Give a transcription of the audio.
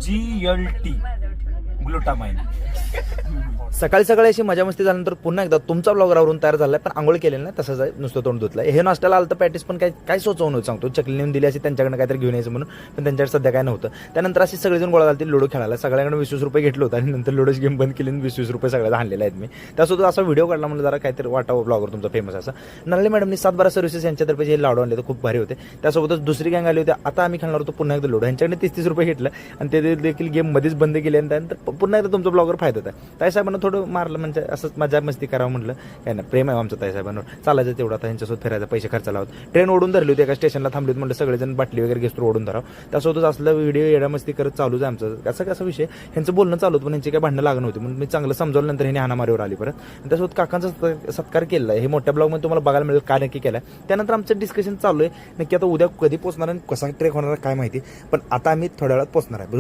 GLT ग्लुटामाइन. सकाळी सकाळी अशी मजा मस्ती झाल्यानंतर पुन्हा एकदा तुमचा ब्लॉग रावरून तयार झालाय, पण आंघोळ केलेलं नाही, तसंच आहे, नुसतं तोंड धुतलंय. हे नाश्त्याला आलं तर पॅटीस पण काय सोचवून सांगतो, चकली नेऊन दिली अशी त्यांच्याकडे काहीतरी घेऊन यायचं म्हणून, पण त्यांच्याकडे सध्या काय नव्हतं. त्यानंतर अशी सगळेजण गोळा झाले लुडो खेळायला. सगळ्यांकडे 20-20 रुपये घेतलं होतं आणि नंतर लुडोची गेम बंद केली आणि 20-20 रुपये सगळ्याला आणलेले आहेत मी. त्यासोबत असा व्हिडिओ काढला म्हणलं जरा काहीतरी वाटावं ब्लॉगर तुमचा फेमस असा. नळले मॅडमनी 7-12 सर्व्हिसेस यांच्यातर्फे हे लाडू आणले तर खूप भारी होते. त्यासोबतच दुसरी गँग आली होती. आता आम्ही खेळणार होतो पुन्हा एकदा लुडो. यांच्याकडे 30-30 रुपये घेतलं आणि ते देखील गेम मध्येच बंद केले आणि त्यानंतर पुन्हा एकदा तुमचा ब्लॉगर फायदा होता. ताईसाहेबांना थोडं मारलं, म्हणजे असंच मजा मस्ती करावं म्हटलं. काय ना, प्रेम आहे आमचं ताईसाहेबांवर. चालायचं तेवढं आता यांच्यासोबत फिरायचा, पैसे खर्चाला होत. ट्रेन ओढून धरली होती, एका स्टेशनला थांबली होती, म्हटलं सगळेजण बाटली वगैरे घेतो ओढून धरावं. त्यासोबतच असलं व्हिडिओ येडा मस्ती करत चालूच आहे आमचं. कसा विषय यांचं बोलणं चालू होतं, पण यांची काय भांडणं लागण होती म्हणून मी चांगलं समजावलं. नंतर ह्याने हाणामारीवर आली परत. त्यासोबत काकांचा सत्कार केला आहे. हे मोठ्या ब्लॉगमध्ये तुम्हाला बघायला मिळेल काय नक्की केलं. त्यानंतर आमचं डिस्कशन चालू आहे नक्की आता उद्या कधी पोहोचणार आणि कसा ट्रेक होणार काय माहिती, पण आता आम्ही थोड्या वेळात पोहोचणार आहे.